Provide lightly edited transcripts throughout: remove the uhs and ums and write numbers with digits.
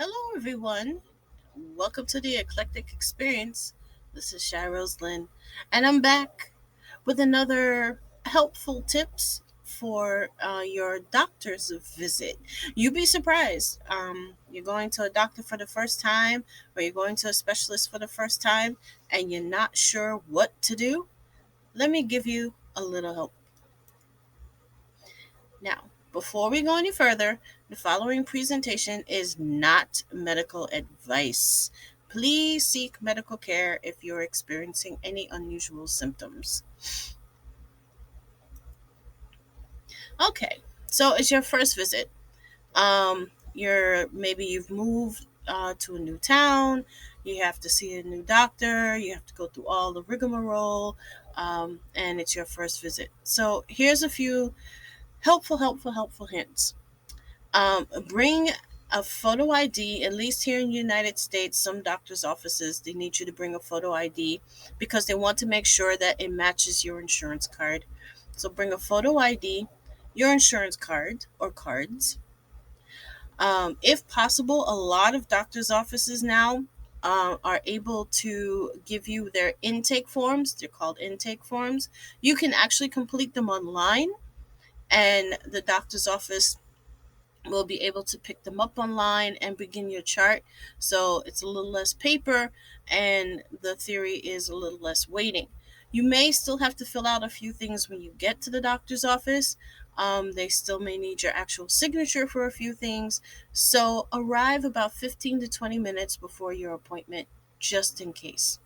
Hello, everyone. Welcome to the Eclectic Experience. This is Shy Roslyn, and I'm back with another helpful tips for your doctor's visit. You'd be surprised. You're going to a doctor for the first time, or you're going to a specialist for the first time, and you're not sure what to do. Let me give you a little help. Now, before we go any further, the following presentation is not medical advice. Please seek medical care if you're experiencing any unusual symptoms. Okay, so it's your first visit. You've moved to a new town. You have to see a new doctor. You have to go through all the rigmarole, and it's your first visit. So here's a few helpful hints. Bring a photo ID. At least here in the United States, some doctors' offices they need you to bring a photo ID because they want to make sure that it matches your insurance card. So bring a photo ID, your insurance card or cards. If possible, a lot of doctors' offices now are able to give you their intake forms. They're called intake forms. You can actually complete them online, and the doctor's office will be able to pick them up online and begin your chart. So it's a little less paper and the theory is a little less waiting. You may still have to fill out a few things when you get to the doctor's office. They still may need your actual signature for a few things. So arrive about 15 to 20 minutes before your appointment, just in case.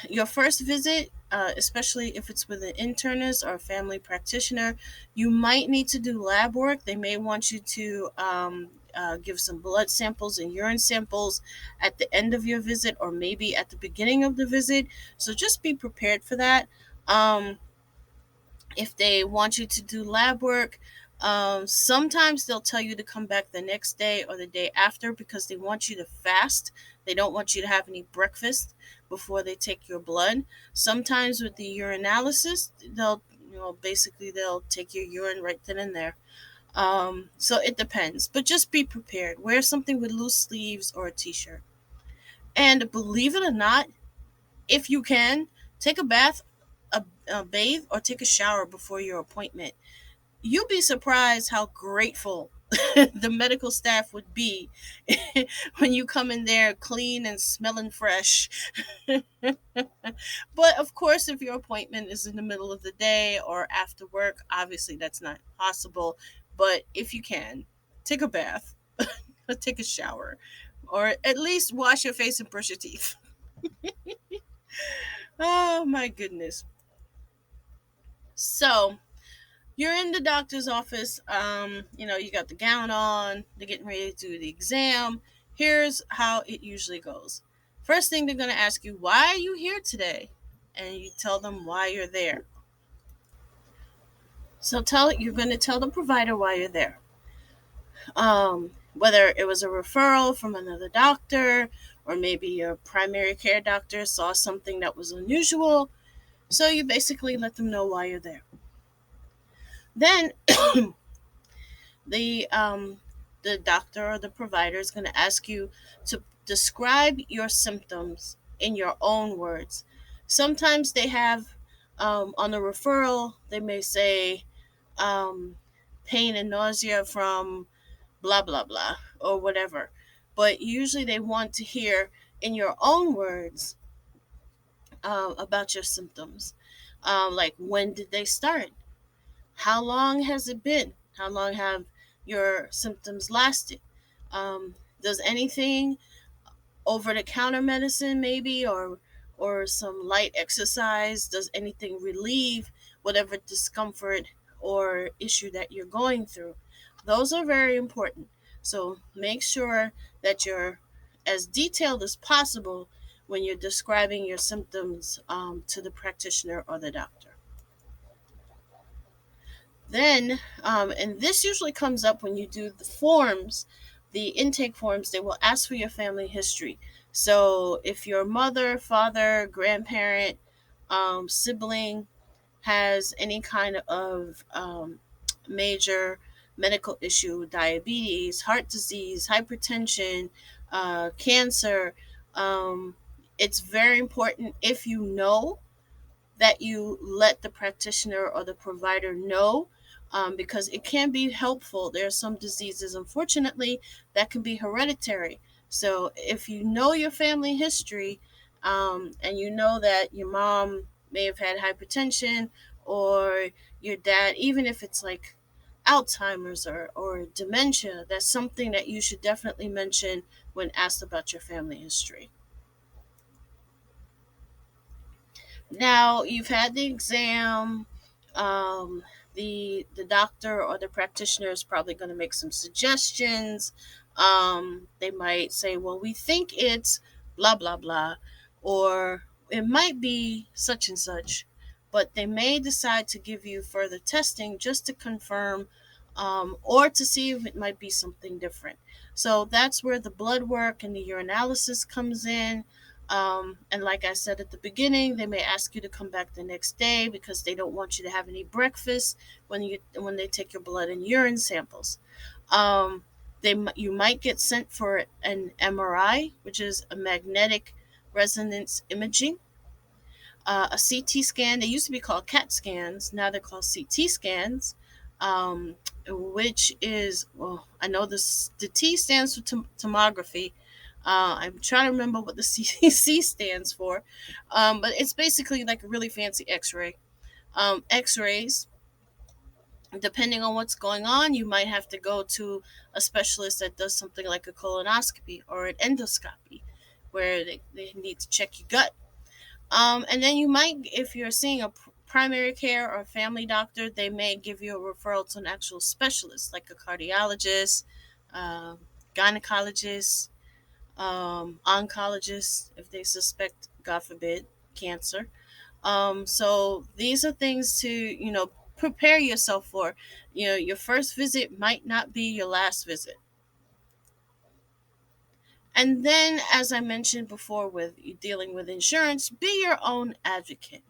Your first visit, especially if it's with an internist or a family practitioner, you might need to do lab work. They may want you to give some blood samples and urine samples at the end of your visit or maybe at the beginning of the visit. So just be prepared for that. Um, if they want you to do lab work, sometimes they'll tell you to come back the next day or the day after because they want you to fast. They don't want you to have any breakfast before they take your blood. Sometimes with the urinalysis, they'll take your urine right then and there. So it depends, but just be prepared. Wear something with loose sleeves or a t-shirt. And believe it or not, if you can, take a bath, a bathe, or take a shower before your appointment. You'll be surprised how grateful the medical staff would be when you come in there clean and smelling fresh. But of course, if your appointment is in the middle of the day or after work, obviously that's not possible. But if you can, take a bath, or take a shower, or at least wash your face and brush your teeth. Oh my goodness. So, you're in the doctor's office. You got the gown on, they're getting ready to do the exam. Here's how it usually goes. First thing, they're going to ask you, why are you here today? And you tell them why you're there. So you're going to tell the provider why you're there. Whether it was a referral from another doctor, or maybe your primary care doctor saw something that was unusual. So you basically let them know why you're there. Then the doctor or the provider is going to ask you to describe your symptoms in your own words. Sometimes they have on the referral they may say um, pain and nausea from blah blah blah or whatever, but usually they want to hear in your own words about your symptoms. Like, when did they start? How long has it been? How long have your symptoms lasted? Does anything over the counter medicine maybe or some light exercise, does anything relieve whatever discomfort or issue that you're going through? Those are very important. So make sure that you're as detailed as possible when you're describing your symptoms to the practitioner or the doctor. Then, and this usually comes up when you do the forms, the intake forms, they will ask for your family history. So if your mother, father, grandparent, sibling has any kind of major medical issue, diabetes, heart disease, hypertension, cancer. Um, it's very important if you know that you let the practitioner or the provider know, because it can be helpful. There are some diseases, unfortunately, that can be hereditary. So if you know your family history, and you know that your mom may have had hypertension, or your dad, even if it's like Alzheimer's or dementia, that's something that you should definitely mention when asked about your family history. Now you've had the exam. Um, the doctor or the practitioner is probably going to make some suggestions. They might say, "Well, we think it's blah blah blah," or it might be such and such. But they may decide to give you further testing just to confirm, or to see if it might be something different. So that's where the blood work and the urinalysis comes in. And like I said at the beginning, they may ask you to come back the next day because they don't want you to have any breakfast when they take your blood and urine samples. Um, you might get sent for an MRI, which is a magnetic resonance imaging, a CT scan. They used to be called CAT scans. Now they're called CT scans, which is, well, I know this. The T stands for tomography. I'm trying to remember what the C stands for, but it's basically like a really fancy X-ray. X-rays, depending on what's going on, you might have to go to a specialist that does something like a colonoscopy or an endoscopy, where they need to check your gut. And then you might, if you're seeing a primary care or family doctor, they may give you a referral to an actual specialist, like a cardiologist, uh, gynecologist, oncologist, if they suspect, God forbid, cancer. So these are things to, prepare yourself for. Your first visit might not be your last visit. And then, as I mentioned before, with you dealing with insurance, be your own advocate.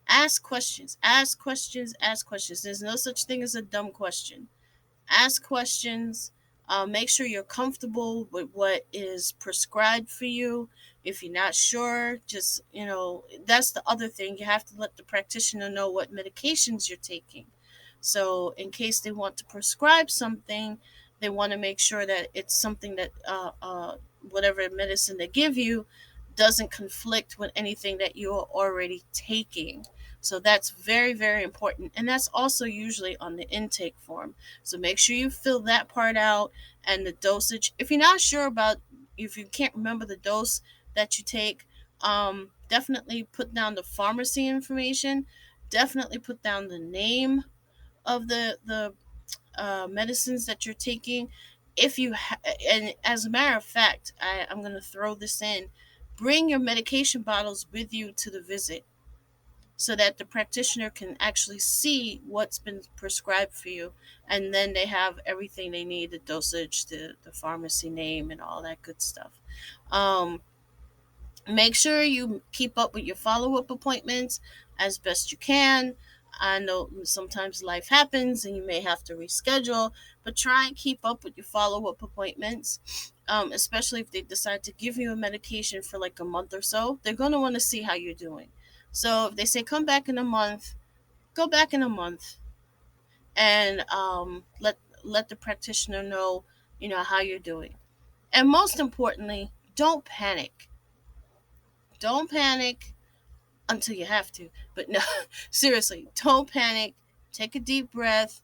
Ask questions, ask questions, ask questions. There's no such thing as a dumb question. Ask questions. Make sure you're comfortable with what is prescribed for you. If you're not sure, just, that's the other thing. You have to let the practitioner know what medications you're taking. So, in case they want to prescribe something, they want to make sure that it's something that, whatever medicine they give you, doesn't conflict with anything that you're already taking. So that's very, very important. And that's also usually on the intake form. So make sure you fill that part out, and the dosage. If you're not sure about, if you can't remember the dose that you take, definitely put down the pharmacy information. Definitely put down the name of the medicines that you're taking. If you and as a matter of fact, I'm going to throw this in. Bring your medication bottles with you to the visit, so that the practitioner can actually see what's been prescribed for you, and then they have everything they need, the dosage, the pharmacy name, and all that good stuff. um, Make sure you keep up with your follow-up appointments as best you can. I know sometimes life happens and you may have to reschedule, but try and keep up with your follow-up appointments. Especially if they decide to give you a medication for like a month or so, they're going to want to see how you're doing. So if they say come back in a month, go back in a month, and let the practitioner know, how you're doing. And most importantly, don't panic. Don't panic until you have to. But no, seriously, don't panic. Take a deep breath.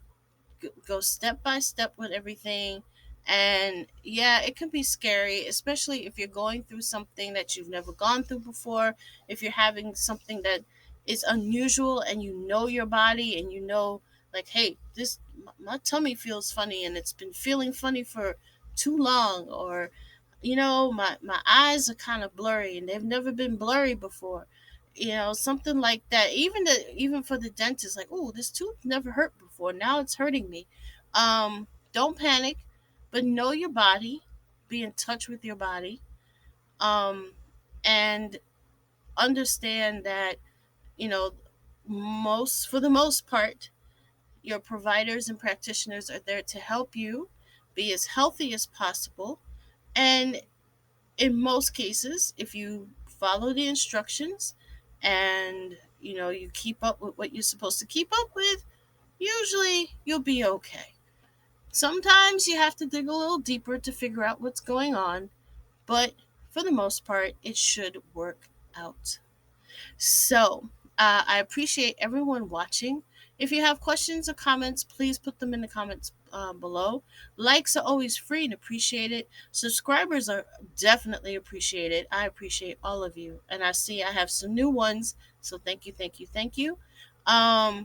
Go step by step with everything. And yeah, it can be scary, especially if you're going through something that you've never gone through before. If you're having something that is unusual, and you know your body, and you know, like, hey, this my tummy feels funny, and it's been feeling funny for too long, or my eyes are kind of blurry and they've never been blurry before, something like that. Even for the dentist, like, oh, this tooth never hurt before, now it's hurting me. Don't panic, but know your body, be in touch with your body, um and understand that, you know most for the most part, Your providers and practitioners are there to help you be as healthy as possible. And in most cases, if you follow the instructions and you keep up with what you're supposed to keep up with, usually you'll be okay. Sometimes you have to dig a little deeper to figure out what's going on, but for the most part, it should work out. So, I appreciate everyone watching. If you have questions or comments, please put them in the comments below. Likes are always free and appreciated. Subscribers are definitely appreciated. I appreciate all of you. And I see I have some new ones. So thank you, thank you, thank you. I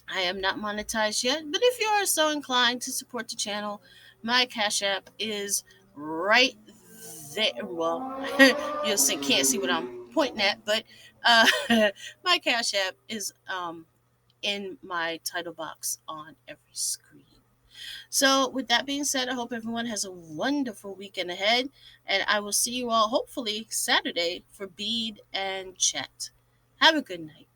am not monetized yet, but if you are so inclined to support the channel, my Cash App is right there. Well, you can't see what I'm pointing at, but uh, my Cash App is in my title box on every screen. So, with that being said, I hope everyone has a wonderful weekend ahead, and I will see you all hopefully Saturday for Bead and Chat. Have a good night.